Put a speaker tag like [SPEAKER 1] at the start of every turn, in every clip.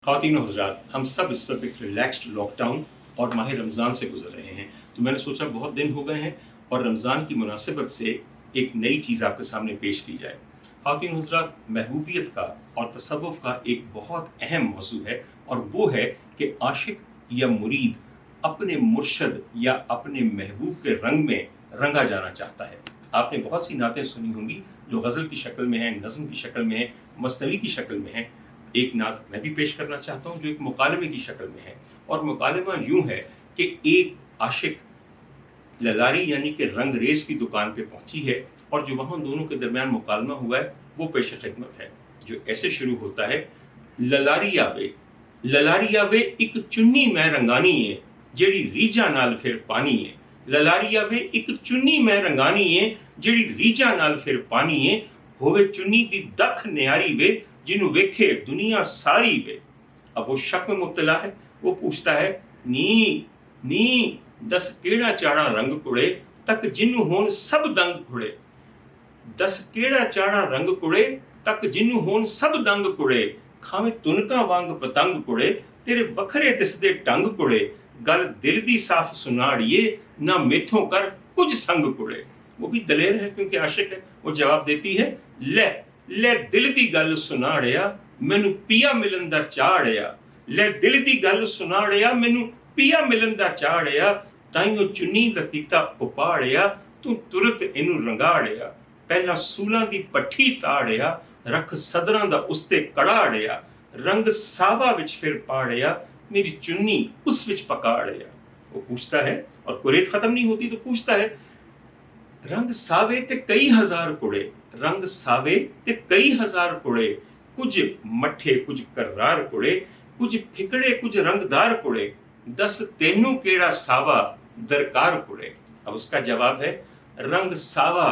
[SPEAKER 1] ख़वातीन और हज़रात, हम सब इस वक्त एक रिलैक्स्ड लॉकडाउन और माह रमज़ान से गुजर रहे हैं, तो मैंने सोचा बहुत दिन हो गए हैं और रमज़ान की मुनासिबत से एक नई चीज़ आपके सामने पेश की जाए। ख़वातीन और हज़रात, महबूबियत का और तसव्वुफ़ का एक बहुत अहम मौजू है और वो है कि आशिक या मुरीद अपने मुर्शद या अपने महबूब के रंग में रंगा जाना चाहता है। आपने बहुत सी नातें सुनी होंगी जो गज़ल की शक्ल में है, नज़्म की शक्ल में है, मस्तवी की शक्ल में है। एक नात मैं भी पेश करना चाहता हूँ जो एक मुकालमे की शक्ल में है, और मुकालमा यूँ है कि एक आशिक ललारी यानी कि रंग रेस की दुकान पे पहुंची है और जो वहाँ दोनों के दरमियान मुकालमा हुआ है वो पेश खिदमत है, जो ऐसे शुरू होता है। ललारिया वे एक चुन्नी मैं रंगानी है जेड़ी रीझा नाल फिर पानी है। ललारिया वे एक चुन्नी मैं रंगानी है जेड़ी रीझा नाल फिर पानी है। होवे चुन्नी दी दख न्यारी वे जिन्हों वेखे दुनिया सारी वे। अब वो शक में मुब्तला है, वो पूछता है नी नी दस केड़ा चाड़ा रंग कुड़े तक जिन्हों होन सब दंग कुड़े। दस केड़ा चाड़ा रंग कुड़े तक जिन्हों होन सब दंग कुड़े। खावे तुनका वांग पतंग कुड़े तेरे वखरे दिसदे टंग कुड़े। गल दिल दी साफ सुनाड़िए ना मेथों कर कुछ संग कुड़े। वो भी दलेर है क्योंकि आशिक है। वो जवाब देती है ले दिल दी गल सुनाड़िया मैनू पिया मिलन दा चाड़िया। ले दिल दी गल सुनाड़िया मैनू पिया मिलन दा चाड़िया। ताइयों चुन्नी दा कीता उपाड़िया तू तुरत इनू रंगाड़िया। पहला सूलां दी पट्ठी ताड़िया रख सदरां दा उसते कड़ाड़िया। रंग सावा विच फिर पाड़िया मेरी चुन्नी उस विच पकाड़िया। वो पूछता है और कुरेद खत्म नहीं होती तो पूछता है रंग सावे ते कई हजार कुड़े। रंग सावे ते कई हजार कुड़े कुछ मठे कुछ कर्रार कुड़े कुछ फिकड़े कुछ रंगदार कुड़े। दस तेनू केड़ा सावा दरकार कुड़े। अब उसका जवाब है रंग सावा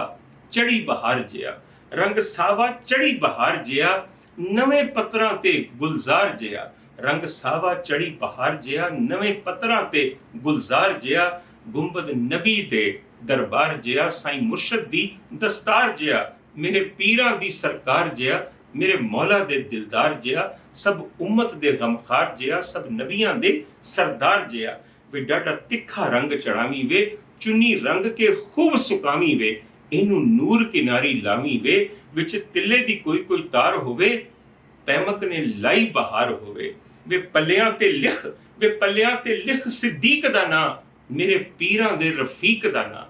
[SPEAKER 1] चढ़ी बहार जिया। रंग सावा चढ़ी बहार जिया नवे पत्तरां ते गुलजार जिया। रंग सावा चढ़ी बहार जिया नवे पत्तरां ते गुलजार जिया। गुंबद नबी दे दरबार जिया साईं मुर्शद दी दस्तार जिया। मेरे पीरां दी सरकार जिया मेरे मौला दे दिलदार जिया। सब उम्मत दे गमखार जिया सब नबियां दे सरदार जिया। वे डाडा तिखा रंग चढ़ावी वे चुन्नी रंग के खूब सुकावी वे। इनू नूर किनारी लावी वे विच तिले दी कोई कोई तार होवे पैमक ने लाई बहार होवे। वे पल्लियां ते लिख सिद्दीक दा ना मेरे पीरां दे रफीक दा ना।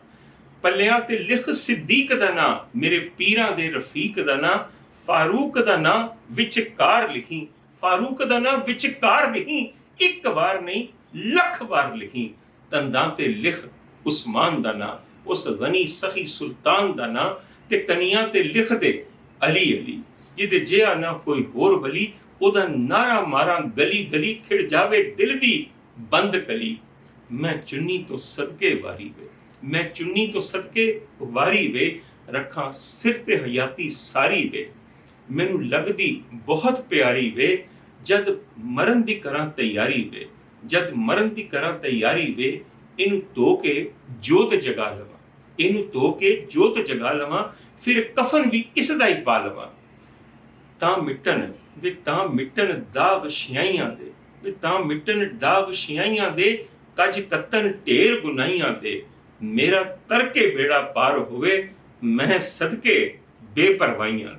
[SPEAKER 1] पल्लियां ते लिख सिद्दीक दा ना मेरे पीरां दे रफीक दा ना। फारूक दा ना विचकार लिखी। फारूक दा ना विचकार लिखी एक बार नहीं लख बार लिखी। तंदां ते लिख उस्मान दा ना उस गनी सखी सुल्तान दा ना ते कनियां ते लिख दे अली अली। जिदे जिया ना कोई होर वली ओदा नारा मारा गली गली खिड़ जावे दिल दी बंद कली। मैं चुन्नी तो सदके वारी वे मैं चुन्नी तो सदके वारी वे रखा सिर ते हयाती सारी वे। मैनू लगदी बहुत प्यारी वे जद मरन दी करा तैयारी वे। जद मरन दी करा तैयारी वे इनू धो के जोत जगा लवा। इनू धो के जोत जगा लवा फिर कफन भी इसदा ही पा लवा। तां मिटन दाग शियाइयां दे वे तां मिटन दाग शियाइयां दे कज कत्तन ढेर गुनाइयां दे। मेरा तरके बेड़ा पार होवे मैं सदके बेपरवाइयां।